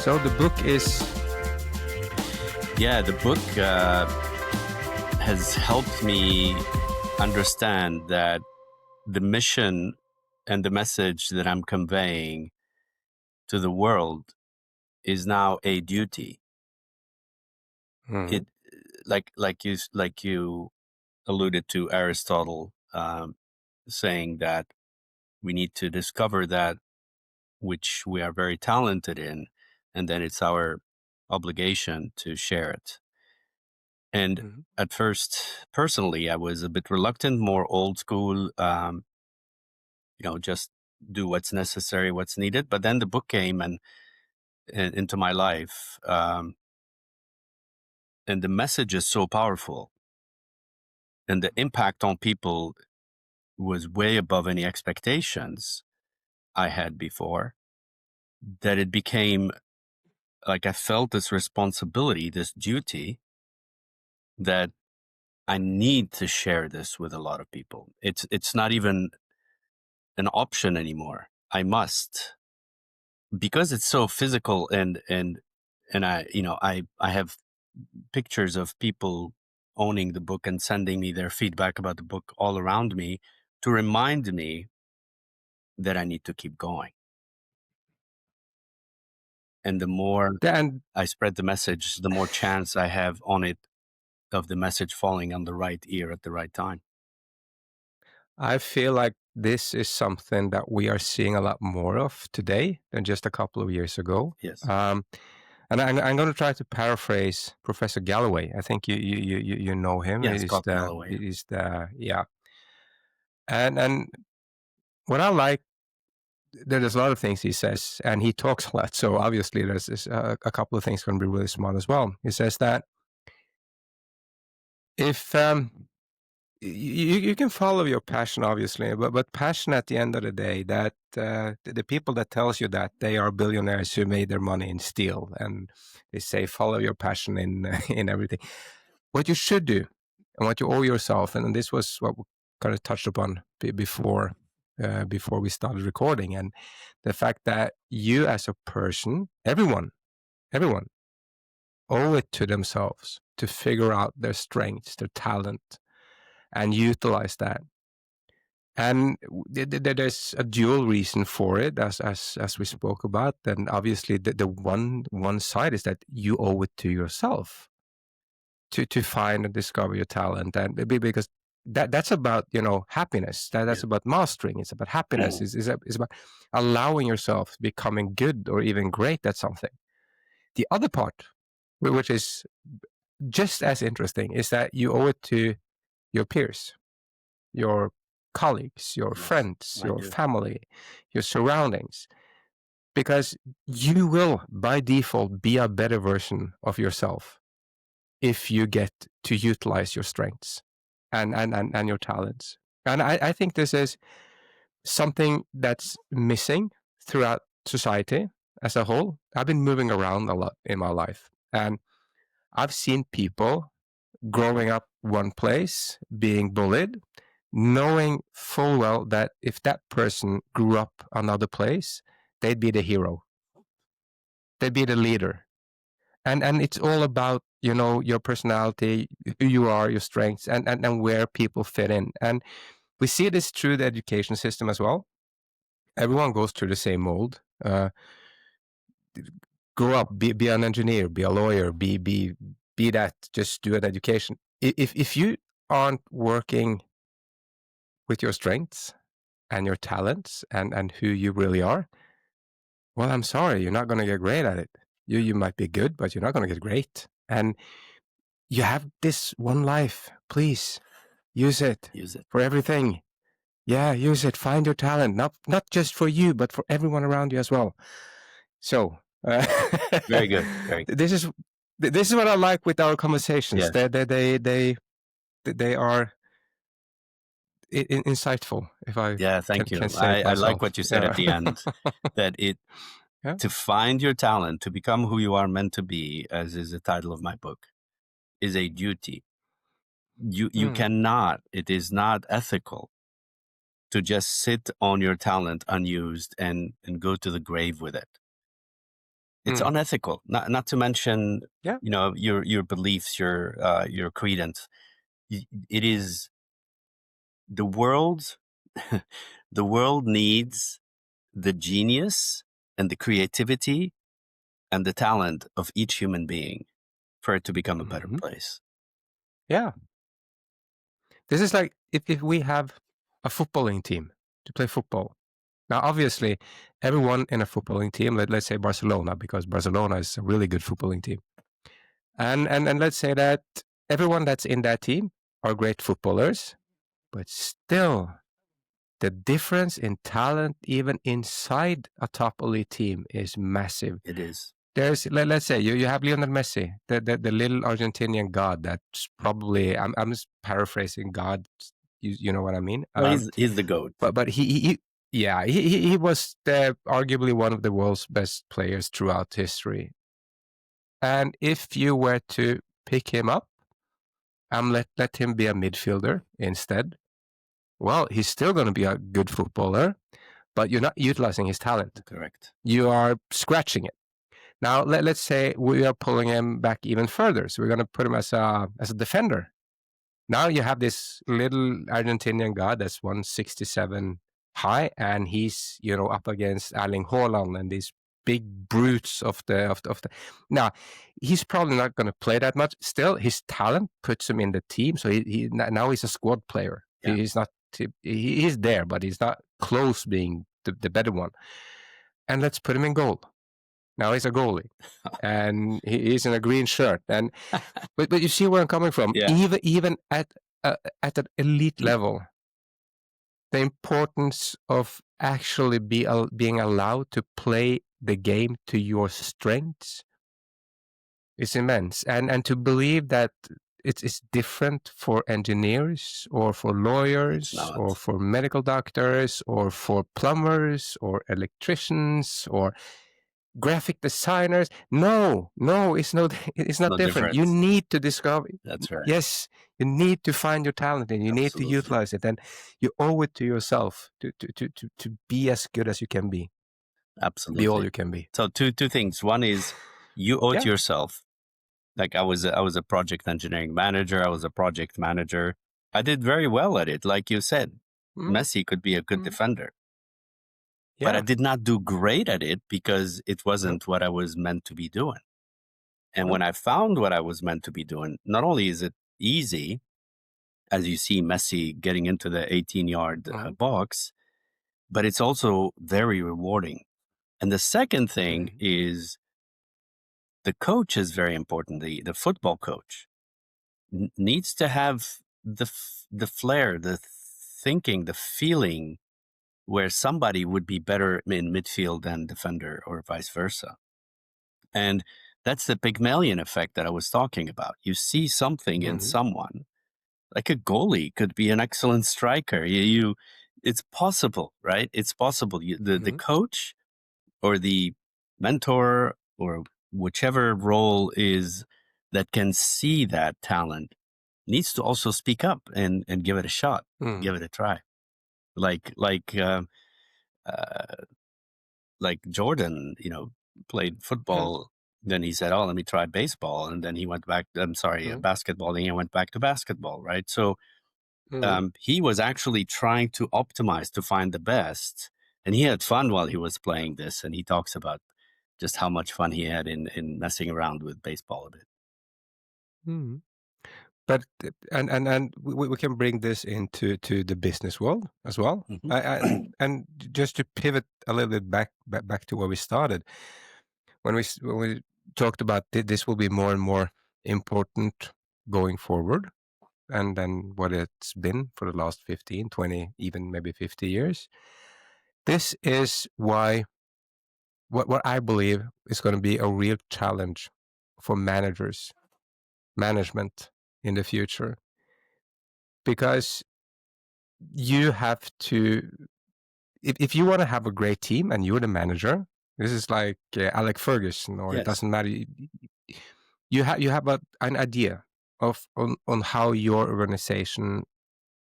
So the book is... Yeah, the book has helped me understand that the mission and the message that I'm conveying to the world is now a duty. It like you alluded to Aristotle saying that we need to discover that which we are very talented in, and then it's our obligation to share it. And at first, personally, I was a bit reluctant, more old school, just do what's necessary, what's needed. But then the book came and into my life, and the message is so powerful, and the impact on people was way above any expectations I had before, that it became like I felt this responsibility, this duty, that I need to share this with a lot of people. It's not even an option anymore. I must, because it's so physical, and I have pictures of people owning the book and sending me their feedback about the book all around me to remind me that I need to keep going. And the more I spread the message, the more chance I have on it of the message falling on the right ear at the right time. I feel like this is something that we are seeing a lot more of today than just a couple of years ago. Yes. And I'm going to try to paraphrase Professor Galloway. I think you know him. Yes, Scott Galloway. He's yeah. And what I like, there's a lot of things he says, and he talks a lot. So obviously, there's a couple of things going to be really smart as well. He says that if you can follow your passion, obviously, but passion at the end of the day, that the people that tells you that they are billionaires who made their money in steel, and they say follow your passion in in everything. What you should do, and what you owe yourself, and this was what we kind of touched upon before we started recording, and the fact that you as a person, everyone, owe it to themselves to figure out their strengths, their talent, and utilize that. And there's a dual reason for it, as we spoke about. And obviously, the one side is that you owe it to yourself to find and discover your talent, and because that's about happiness. That's about mastering. It's about happiness. It's about allowing yourself becoming good or even great at something. The other part, which is just as interesting, is that you owe it to your peers, your colleagues, your friends, your family, your surroundings, because you will by default be a better version of yourself if you get to utilize your strengths and your talents. And I think this is something that's missing throughout society as a whole. I've been moving around a lot in my life, and I've seen people growing up one place, being bullied, knowing full well that if that person grew up another place, they'd be the hero. They'd be the leader. And it's all about, your personality, who you are, your strengths, and where people fit in. And we see this through the education system as well. Everyone goes through the same mold. Grow up, be an engineer, be a lawyer, be that, just do an education. If you aren't working with your strengths and your talents and who you really are, well, I'm sorry, you're not going to get great at it. You might be good, but you're not going to get great. And you have this one life. Please use it. Use it for everything. Yeah, use it. Find your talent, not just for you, but for everyone around you as well. So very good. Very good. This is what I like with our conversations. Yes. They are insightful. Thank you. I like what you said at the end, that to find your talent, to become who you are meant to be, as is the title of my book, is a duty. You cannot, it is not ethical to just sit on your talent unused and go to the grave with it. It's unethical. Not to mention, Yeah. your beliefs, your credence. It is the world. The world needs the genius and the creativity and the talent of each human being for it to become a better place. Yeah. This is like if we have a footballing team to play football. Now, obviously, everyone in a footballing team, let's say Barcelona, because Barcelona is a really good footballing team. And let's say that everyone that's in that team are great footballers, but still the difference in talent, even inside a top elite team, is massive. It is. Let's say you have Lionel Messi, the little Argentinian god that's probably, I'm just paraphrasing God, you know what I mean? Well, he's the GOAT. But he was arguably one of the world's best players throughout history. And if you were to pick him up and let him be a midfielder instead, well, he's still going to be a good footballer, but you're not utilizing his talent. Correct. You are scratching it. Now, let's say we are pulling him back even further. So we're going to put him as a defender. Now you have this little Argentinian guy that's 167 high, and he's up against Erling Haaland and these big brutes of the. Now he's probably not going to play that much. Still, his talent puts him in the team, so now he's a squad player. Yeah. He's not. He's there, but he's not close being the better one. And let's put him in goal. Now he's a goalie, and he's in a green shirt. And but you see where I'm coming from. Yeah. Even at an elite level, the importance of actually being allowed to play the game to your strengths is immense, and to believe that it's different for engineers or for lawyers or for medical doctors or for plumbers or electricians or graphic designers. No, it's not different. You need to discover. That's right. Yes, you need to find your talent and you need to utilize it, and you owe it to yourself to be as good as you can be. Absolutely. Be all you can be. So two things. One is you owe it to yourself. Like I was a project engineering manager. I was a project manager. I did very well at it. Like you said, Messi could be a good defender. Yeah. But I did not do great at it because it wasn't what I was meant to be doing. And when I found what I was meant to be doing, not only is it easy, as you see Messi getting into the 18-yard box, but it's also very rewarding. And the second thing is the coach is very important. The football coach needs to have the flair, the thinking, the feeling where somebody would be better in midfield than defender or vice versa. And that's the Pygmalion effect that I was talking about. You see something in someone, like a goalie could be an excellent striker. It's possible, right? It's possible. The coach or the mentor or whichever role is that can see that talent needs to also speak up and give it a shot, give it a try. Like Jordan, played football. Then he said, "Oh, let me try baseball," and then he went back. Basketball. Then he went back to basketball, right? So he was actually trying to optimize to find the best, and he had fun while he was playing this. And he talks about just how much fun he had in messing around with baseball a bit. But and we can bring this into the business world as well. And just to pivot a little bit back to where we started, when we talked about this will be more and more important going forward, and then what it's been for the last 15, 20, even maybe 50 years. This is why what I believe is going to be a real challenge for management in the future. Because you have to, if you want to have a great team and you're the manager, this is like Alec Ferguson, or it doesn't matter. You have an idea on how your organization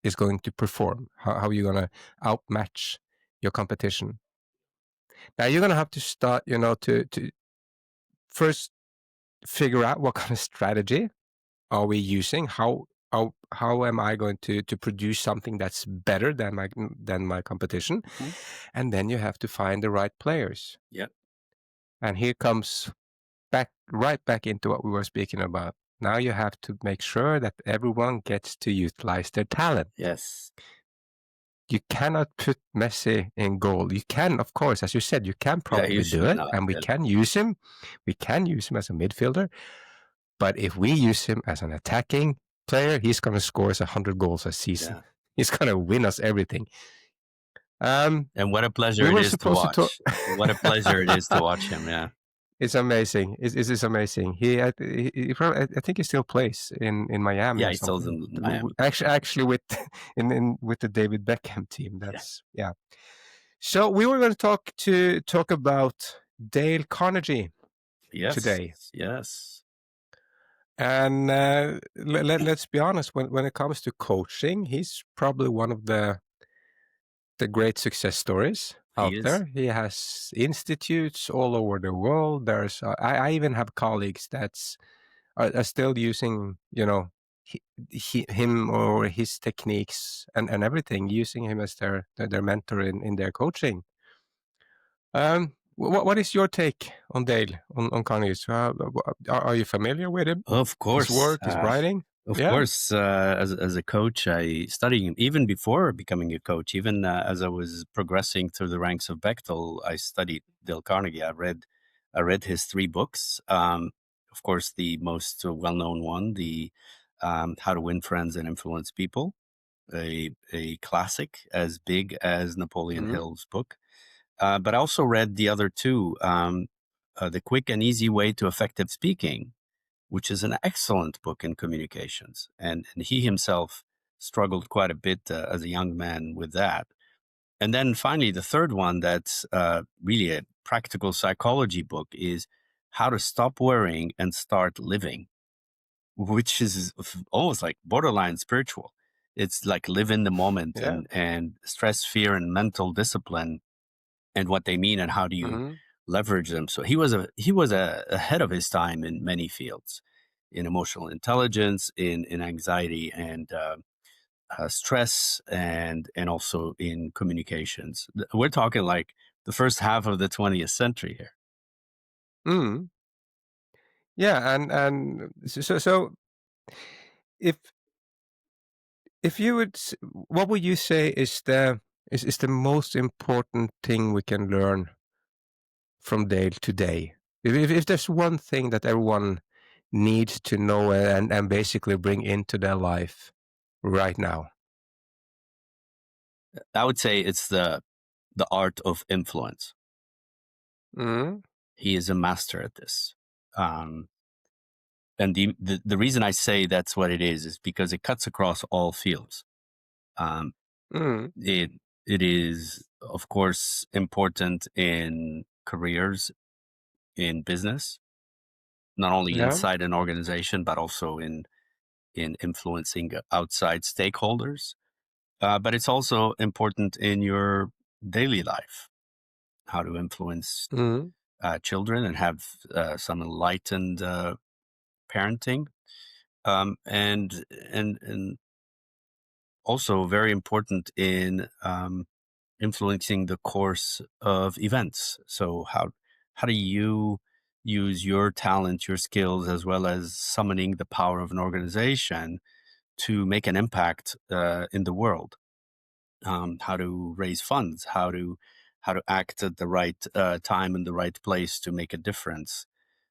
is going to perform, how you're going to outmatch your competition. Now you're going to have to start, to first figure out what kind of strategy are we using. How am I going to produce something that's better than my competition? Mhm. And then you have to find the right players. Yeah. And here comes right back into what we were speaking about. Now you have to make sure that everyone gets to utilize their talent. Yes. You cannot put Messi in goal. You can, of course, as you said, you can Yeah, probably you do should it, not. and we Yeah. can use him. We can use him as a midfielder. But if we use him as an attacking player, he's going to score us 100 goals a season. Yeah. He's going to win us everything. And what a pleasure We it were is to supposed to talk. watch. What a pleasure it is to watch him. Yeah. It's amazing. It's amazing. He probably, I think he still plays in Miami Yeah, or he still something. in Miami. Actually, with with the David Beckham team. Yeah. That's yeah. So we were going to talk about Dale Carnegie Yes. today, Yes. and let's be honest. When it comes to coaching, he's probably one of the great success stories out He is. there. He has institutes all over the world. There's I even have colleagues that's are still using, you know, him or his techniques and everything, using him as their mentor in their coaching. What is your take on Dale, on Carnegie? So, are you familiar with him? Of His course. work, his writing? Yeah. As a coach, I studied him even before becoming a coach. Even as I was progressing through the ranks of Bechtel, I studied Dale Carnegie. I read his 3 books. Of course, the most well-known one, the How to Win Friends and Influence People, a classic as big as Napoleon Mm-hmm. Hill's book. But I also read the other 2, The Quick and Easy Way to Effective Speaking, which is an excellent book in communications. And he himself struggled quite a bit as a young man with that. And then finally, the third one that's really a practical psychology book is How to Stop Worrying and Start Living, which is almost like borderline spiritual. It's like live in the moment Yeah. and stress, fear, and mental discipline and what they mean and how do you Mm-hmm. leverage them. So he was ahead of his time in many fields, in emotional intelligence, in anxiety and stress, and also in communications. We're talking like the first half of the 20th century here. Mm. Yeah, and so if you would, what would you say is the most important thing we can learn from Dale today? If there's one thing that everyone needs to know and basically bring into their life right now. I would say it's the art of influence. Mm. He is a master at this. And the reason I say that's what it is because it cuts across all fields. Mm. It is, of course, important in careers, in business, not only Yeah. inside an organization, but also in influencing outside stakeholders. But it's also important in your daily life, how to influence Mm. children and have some enlightened parenting, and also very important in influencing the course of events. So how do you use your talent, your skills, as well as summoning the power of an organization to make an impact in the world? How to raise funds, how to act at the right time in the right place to make a difference.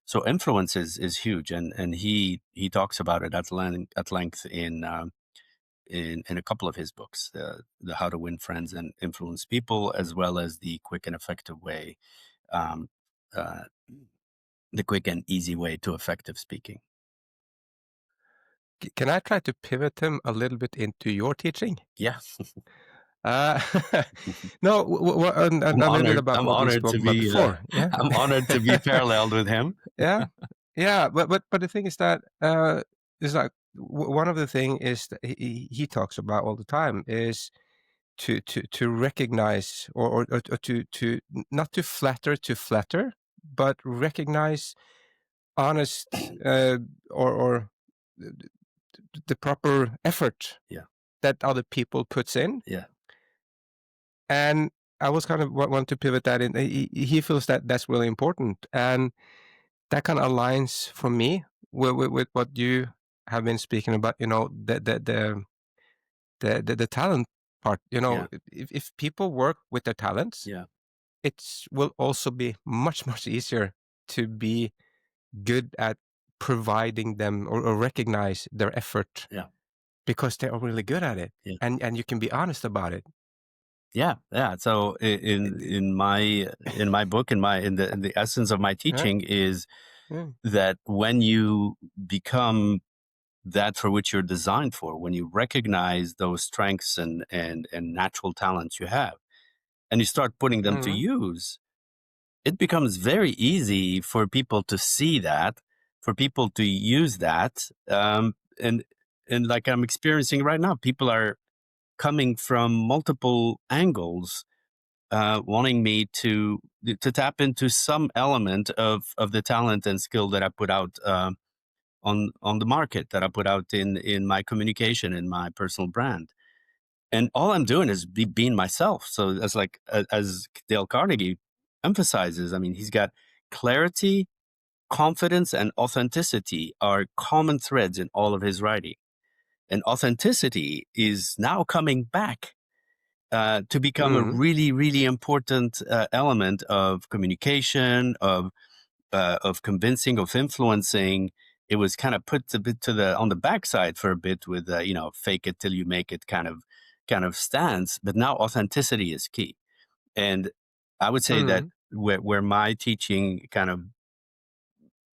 So influence is huge, and he talks about it at length in a couple of his books, the How to Win Friends and Influence People, as well as the Quick and Effective Way, um, uh, the quick and easy way to effective speaking. Can I try to pivot him a little bit into your teaching? Yeah, Uh, no, and I'm a little bit honored. about I'm what we honored spoke to about be. before. Yeah. I'm honored to be paralleled with him. Yeah, yeah, but the thing is that is like one of the thing is that he talks about all the time is to recognize or to not to flatter, but recognize honest or the proper effort Yeah. that other people puts in. Yeah. And I was kind of want to pivot that in. He feels that that's really important, and that kind of aligns for me with what you have been speaking about. You know, the talent part. You know, Yeah. if people work with their talents, Yeah. it will also be much easier to be good at providing them or recognize their effort Yeah. because they are really good at it, Yeah. and you can be honest about it. Yeah. Yeah. So in my book, in the essence of my Yeah, teaching is yeah. that when you become that for which you're designed for, when you recognize those strengths and natural talents you have, and you start putting them to Mhm, use, it becomes very easy for people to see that, for people to use that, and like I'm experiencing right now, people are coming from multiple angles, wanting me to tap into some element of the talent and skill that I put out on the market, that I put out in my communication, in my personal brand. And all I'm doing is being myself. So as like as Dale Carnegie emphasizes, I mean, he's got clarity, confidence, and authenticity are common threads in all of his writing. And authenticity is now coming back to become a mhm, really, really important element of communication, of convincing, of influencing. It was kind of put a bit to the on the backside for a bit with fake it till you make it kind of stance. But now authenticity is key, and I would say that mhm. where my teaching kind of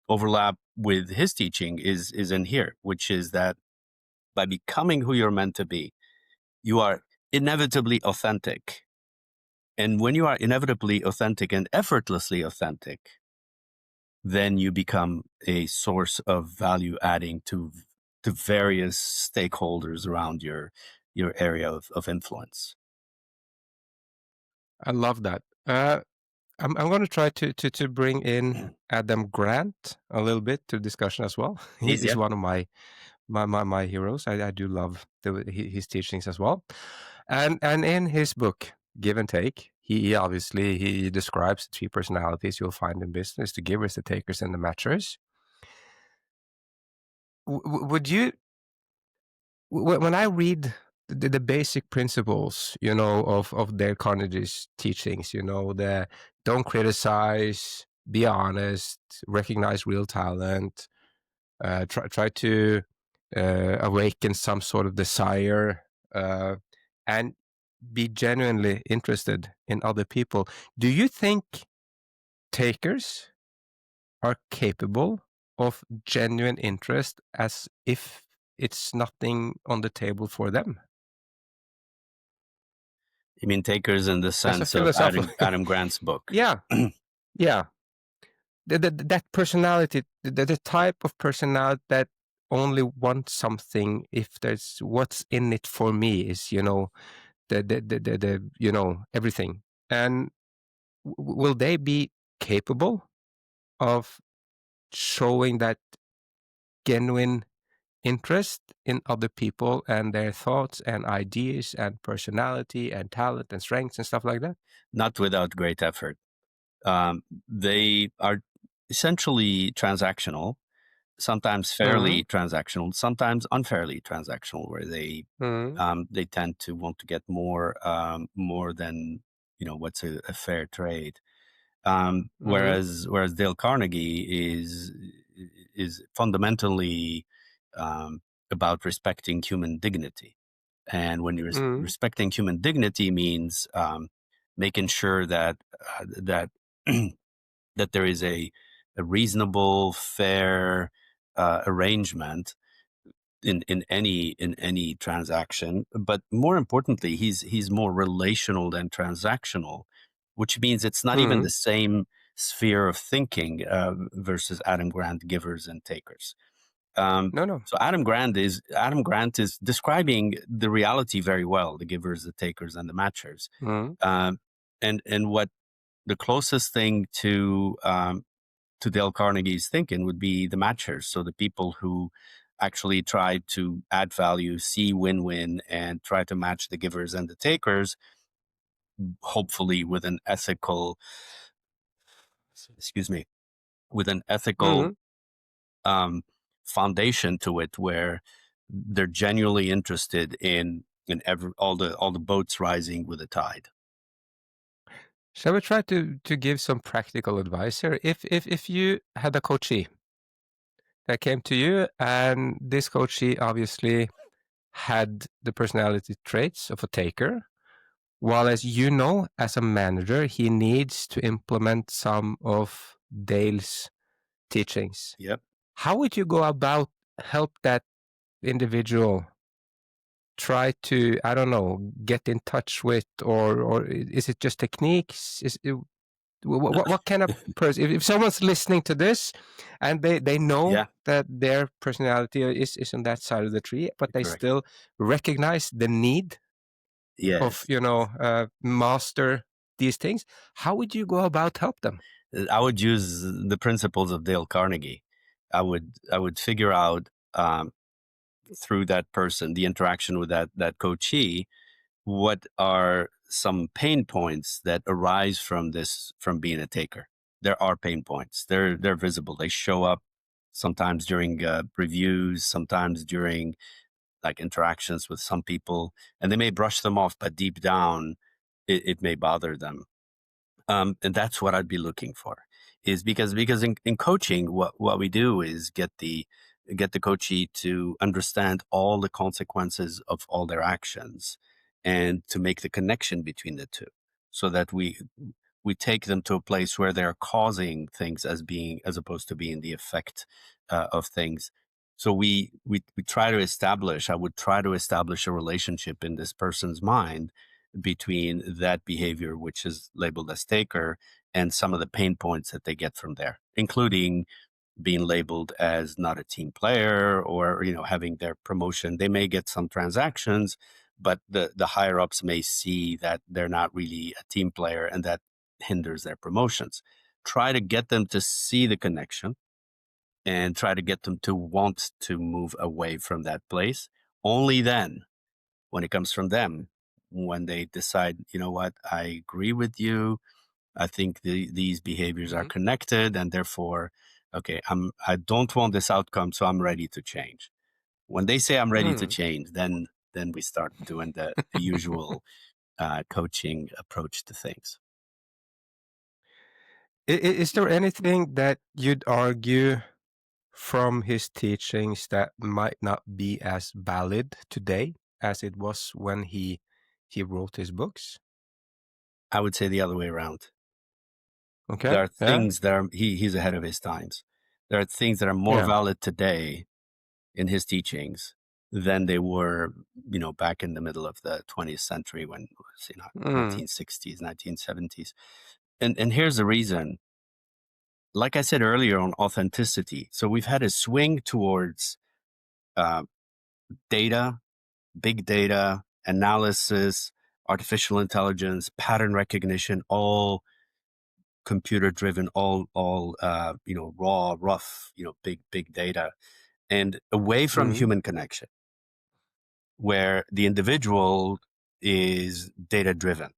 overlap with his teaching is in here, which is that by becoming who you're meant to be, you are inevitably authentic. And when you are inevitably authentic and effortlessly authentic, then you become a source of value adding to various stakeholders around your area of influence. I love that. I'm going to try to bring in Adam Grant a little bit to discussion as well. He's He's yeah. one of my heroes. I do love his teachings as well, and in his book Give and Take, he obviously he describes the three personalities you'll find in business: the givers, the takers, and the matchers. Would you when I read the basic principles, you know, of Dale Carnegie's teachings, you know, the don't criticize, be honest, recognize real talent, try to awaken some sort of desire, and be genuinely interested in other people. Do you think takers are capable of genuine interest as if it's nothing on the table for them? You mean takers in the That's a sense of philosophical. Adam Grant's book? Yeah, yeah. That personality, the type of personality that only wants something if there's what's in it for me is, you know, the you know, everything. And will they be capable of showing that genuine interest in other people and their thoughts and ideas and personality and talent and strengths and stuff like that? Not without great effort. They are essentially transactional, sometimes fairly Mm, transactional, sometimes unfairly transactional, where mm, they tend to want to get more than what's a fair trade. mm, Whereas Dale Carnegie is fundamentally about respecting human dignity, and when you're mm, respecting human dignity means making sure that that there is a reasonable, fair arrangement in any transaction. But more importantly, he's more relational than transactional, which means it's not even the mm. same sphere of thinking versus Adam Grant givers and takers. No, no. So Adam Grant is describing the reality very well: the givers, the takers, and the matchers. Mm, Um, and what the closest thing to to Dale Carnegie's thinking would be the matchers. So the people who actually try to add value, see win-win, and try to match the givers and the takers, hopefully with an ethical, excuse me, with an ethical Mm. um, foundation to it, where they're genuinely interested in all the boats rising with the tide. Shall we try to give some practical advice here? If you had a coachee that came to you, and this coachee obviously had the personality traits of a taker, while as you know, as a manager, he needs to implement some of Dale's teachings. Yep. How would you go about help that individual try to, I don't know, get in touch with, or is it just techniques? What kind of person? If someone's listening to this, and they know Yeah. that their personality is on that side of the tree, but they Correct. still recognize the need of Yes. master these things, how would you go about help them? I would use the principles of Dale Carnegie. I would figure out through that person, the interaction with that coachee, what are some pain points that arise from being a taker. There are pain points. They're visible. They show up sometimes during reviews, sometimes during like interactions with some people, and they may brush them off, but deep down, it may bother them. And that's what I'd be looking for, is because in coaching, what we do is get the coachee to understand all the consequences of all their actions, and to make the connection between the two, so that we take them to a place where they're causing things as opposed to being the effect of things. So we try to establish. I would try to establish a relationship in this person's mind between that behavior, which is labeled as taker, and some of the pain points that they get from there, including being labeled as not a team player, or having their promotion. They may get some transactions, but the higher ups may see that they're not really a team player, and that hinders their promotions. Try to get them to see the connection, and try to get them to want to move away from that place. Only then, when it comes from them, when they decide, you know what, I agree with you. I think these behaviors are Mhm. connected, and therefore, okay, I don't want this outcome, so I'm ready to change. When they say I'm ready to Mm. change, then we start doing the usual coaching approach to things. Is there anything that you'd argue from his teachings that might not be as valid today as it was when he wrote his books? I would say the other way around. There Okay. are Yeah. things that are he's ahead of his times. There are things that are more Yeah. valid today in his teachings than they were, back in the middle of the 20th century, when it was, Mm. 1960s, 1970s. And here's the reason. Like I said earlier, on authenticity. So we've had a swing towards uh, data, big data, analysis, artificial intelligence, pattern recognition, all computer driven, all raw, rough, big data, and away from Mm. human connection, where the individual is data driven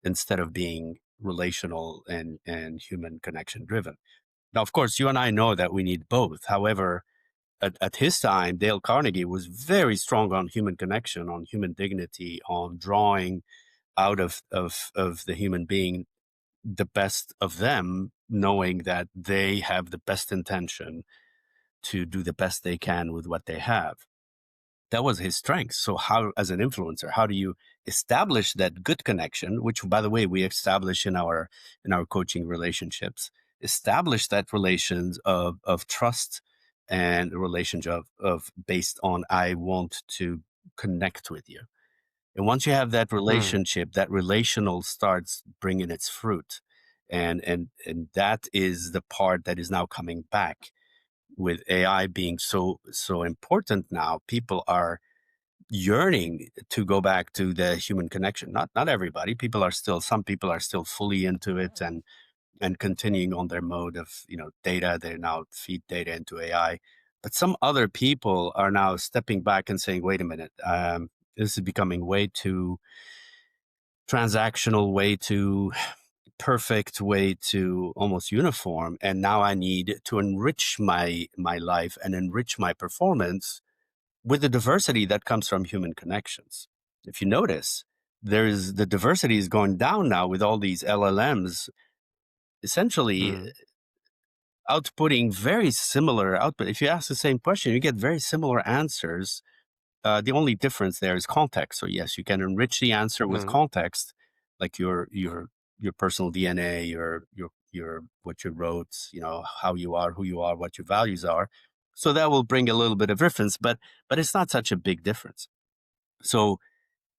instead of being relational and human connection driven. Now, of course, you and I know that we need both. However, at his time, Dale Carnegie was very strong on human connection, on human dignity, on drawing out of the human being the best of them, knowing that they have the best intention to do the best they can with what they have. That was his strength. So how, as an influencer, how do you establish that good connection, which, by the way, we establish in our coaching relationships, establish that relations of trust, and a relationship of based on, I want to connect with you. And once you have that Mm. relationship, that relational starts bringing its fruit. And that is the part that is now coming back with AI being so important now. People are yearning to go back to the human connection. Not everybody. Some people are still fully into it, and and continuing on their mode of, data. They now feed data into AI. But some other people are now stepping back and saying, wait a minute, this is becoming way too transactional, way too perfect, way too almost uniform. And now I need to enrich my life and enrich my performance with the diversity that comes from human connections. If you notice, the diversity is going down now with all these LLMs essentially Mm. outputting very similar output. If you ask the same question, you get very similar answers. The only difference there is context. So yes, you can enrich the answer with Mm. context, like your personal DNA, your what you wrote, how you are, who you are, what your values are. So that will bring a little bit of difference, but it's not such a big difference. So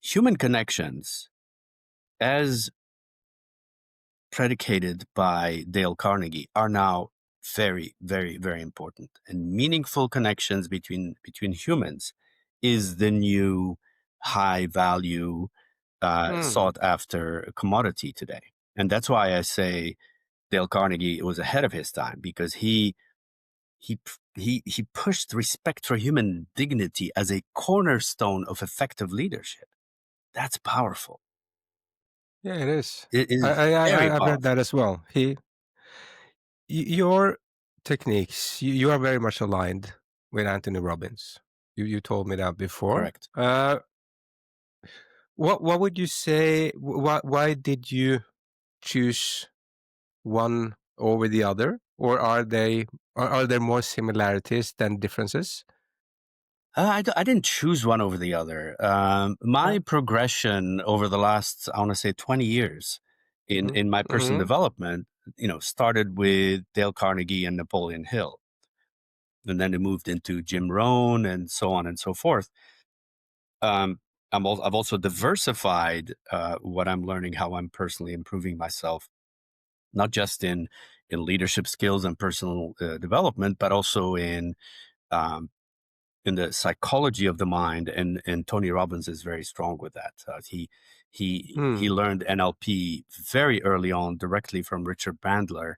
human connections, as predicated by Dale Carnegie, are now very, very, very important. And meaningful connections between humans is the new high value, Mm. sought after commodity today. And that's why I say Dale Carnegie was ahead of his time, because he pushed respect for human dignity as a cornerstone of effective leadership. That's powerful. Yeah, it is. It is very I've read powerful. that as well. Your techniques, you are very much aligned with Anthony Robbins. You told me that before. Correct. What would you say? Why did you choose one over the other, or are there more similarities than differences? I didn't choose one over the other. Yeah. My progression over the last, I want to say, 20 years in Mm-hmm. my personal Mm-hmm. development, started with Dale Carnegie and Napoleon Hill, and then it moved into Jim Rohn and so on and so forth. I've also diversified what I'm learning, how I'm personally improving myself, not just in leadership skills and personal development, but also um, in the psychology of the mind, and Tony Robbins is very strong with that. He Mm. learned NLP very early on, directly from Richard Bandler,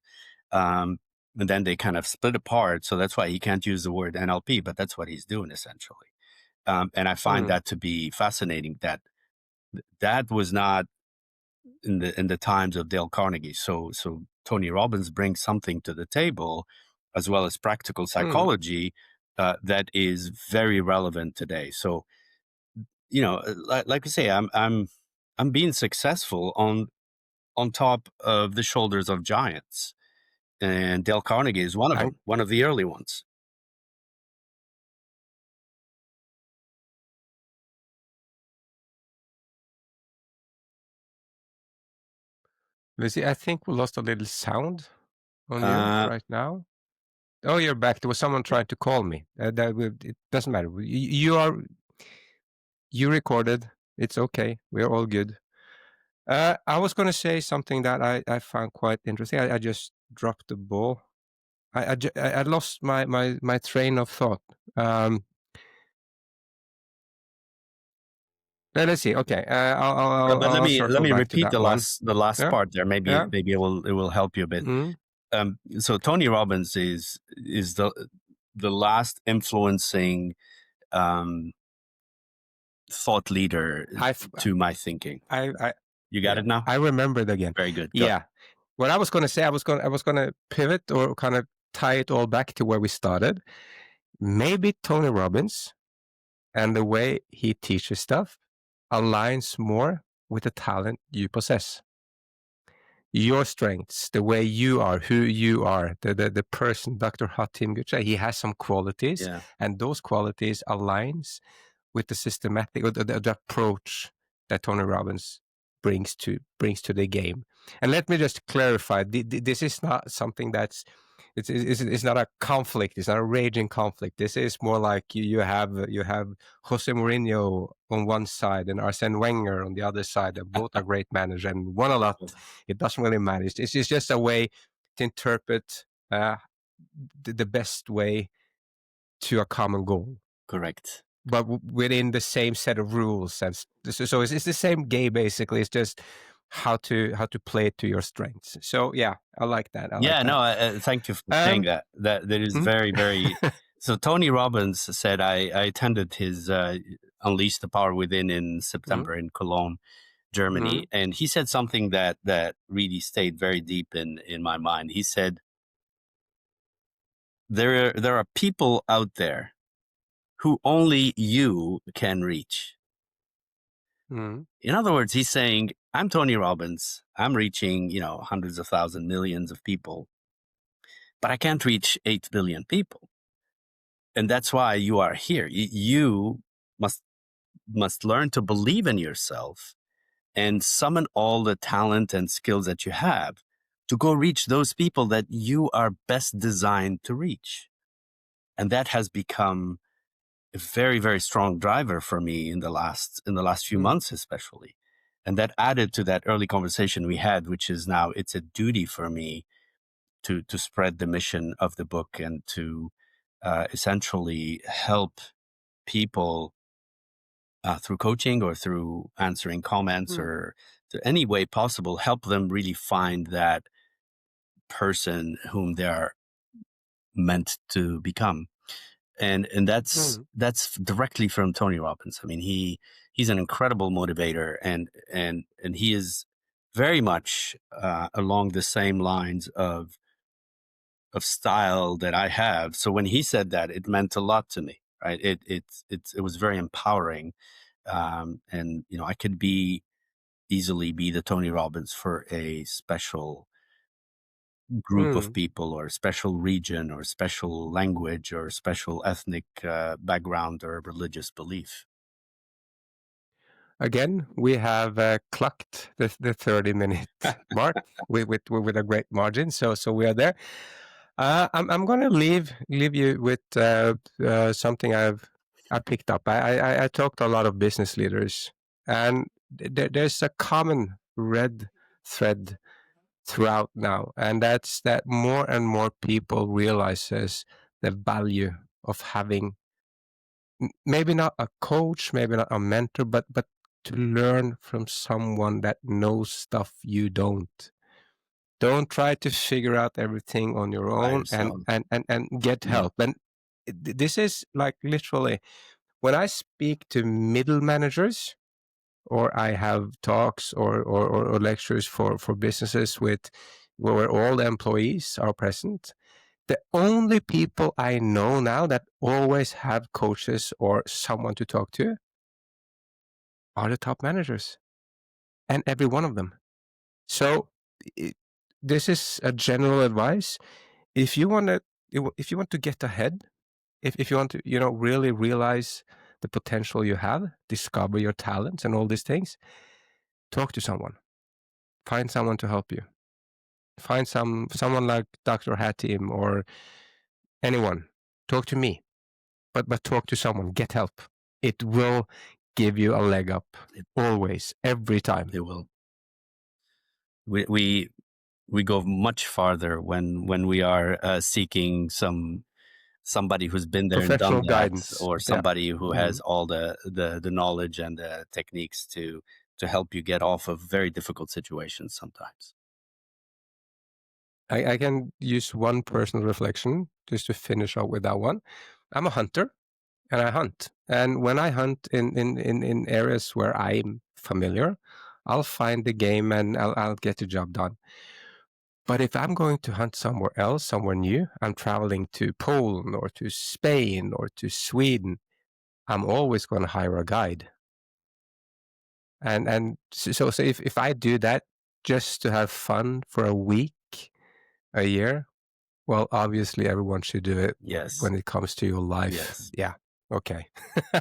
and then they kind of split apart. So that's why he can't use the word NLP, but that's what he's doing essentially. And I find Mm. that to be fascinating. That was not in the times of Dale Carnegie. So Tony Robbins brings something to the table, as well as practical Mm. psychology, that is very relevant today. So like I say, I'm being successful on top of the shoulders of giants, and Dale Carnegie is one of I them, one of the early ones. Let's see. I think we lost a little sound on you Uh, right now. Oh, you're back. There was someone trying to call me. It doesn't matter. You recorded. It's okay. We're all good. I was going to say something that I found quite interesting. I just dropped the ball. I lost my train of thought. Let's see. Okay, but let I'll me circle back to repeat that one. the last Yeah, part there. Maybe yeah. it will help you a bit. Mm. So Tony Robbins is the last influencing um, thought leader I to my thinking. I You got yeah. it now? I remembered again. Very good. Go. Yeah. What I was going to say, I was going to pivot or kind of tie it all back to where we started. Maybe Tony Robbins and the way he teaches stuff aligns more with the talent you possess. Your strengths, the way you are, who you are, the person, Dr. Hatem Goucha, he has some qualities, Yeah. and those qualities aligns with the systematic or the approach that Tony Robbins brings to the game. And let me just clarify: this is not something that's it's not a conflict. It's not a raging conflict. This is more like you have Jose Mourinho on one side and Arsene Wenger on the other side. And both are great managers and won a lot. It doesn't really matter. It's just a way to interpret the best way to a common goal, Correct. but within the same set of rules. And so it's the same game basically. It's just how to play to your strengths. So yeah, I like that. I like Yeah, that. no, thank you for saying Um, that. That is mm, very, very. So Tony Robbins said I attended his Unleash the Power Within in mm, September in Cologne, Germany, mm, and he said something that really stayed very deep in my mind. He said there are people out there who only you can reach. mm, In other words, he's saying, I'm Tony Robbins. I'm reaching, hundreds of thousands, millions of people, but I can't reach 8 billion people. And that's why you are here. You must learn to believe in yourself and summon all the talent and skills that you have to go reach those people that you are best designed to reach. And that has become a very, very strong driver for me in the last few mm, months, especially. And that added to that early conversation we had, which is now it's a duty for me to spread the mission of the book and to essentially help people through coaching or through answering comments mm, or to any way possible, help them really find that person whom they are meant to become. And mm. that's directly from Tony Robbins. I mean, he's an incredible motivator, and he is very much along the same lines of style that I have. So when he said that, it meant a lot to me, right? It was very empowering, and I could easily be the Tony Robbins for a special group of Mm. people or special region or special language or special ethnic background or religious belief. Again, we have clocked the 30-minute mark with a great margin. So we are there. I'm going to leave you with something I picked up. I talked to a lot of business leaders, and there's a common red thread throughout now, and that's that more and more people realizes the value of having maybe not a coach, maybe not a mentor, but to learn from someone that knows stuff you don't. Don't try to figure out everything on your By own, and yourself. get Yeah. help. And this is like literally when I speak to middle managers, or I have talks or lectures for businesses with where all the employees are present. The only people I know now that always have coaches or someone to talk to are the top managers, and every one of them. So I this is a general advice. If you want to, if you want to get ahead, if you want to, really realize the potential you have, discover your talents and all these things, talk to someone. Find someone to help you. Find someone like Dr. Hatem or anyone. Talk to me, but talk to someone. Get help. It will give you a leg up. It, Always, every time. it will. We go much farther when we are seeking somebody who's been there and done Professional that, guidance. or Yeah. somebody who has Mhm. all the knowledge and the techniques to help you get off of very difficult situations sometimes. I can use one personal reflection just to finish up with that one. I'm a hunter, and I hunt. And when I hunt in areas where I'm familiar, I'll find the game and I'll get the job done. But if I'm going to hunt somewhere else, somewhere new, I'm traveling to Poland or to Spain or to Sweden, I'm always going to hire a guide. And so if I do that just to have fun for a week, a year, well, obviously everyone should do it Yes. when it comes to your life. Yes. Yeah. Okay.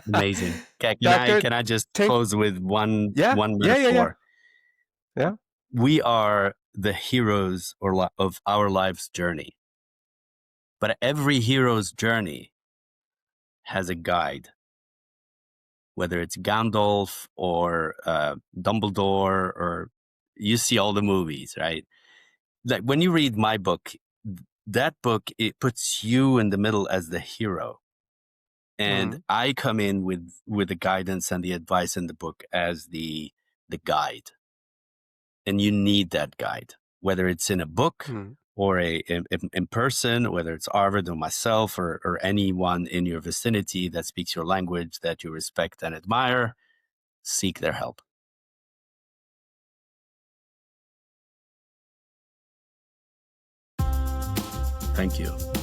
Amazing. Okay, Doctor, can I just take close with one yeah, yeah. metaphor? Yeah. We are the heroes of our life's journey, but every hero's journey has a guide, whether it's Gandalf or Dumbledore, or you see all the movies, right? Like when you read my book, that book, it puts you in the middle as the hero, and Mm, I come in with the guidance and the advice in the book as the guide. and you need that guide, whether it's in a book or in person, whether it's Arvid or myself or anyone in your vicinity that speaks your language that you respect and admire. Seek their help. Thank you.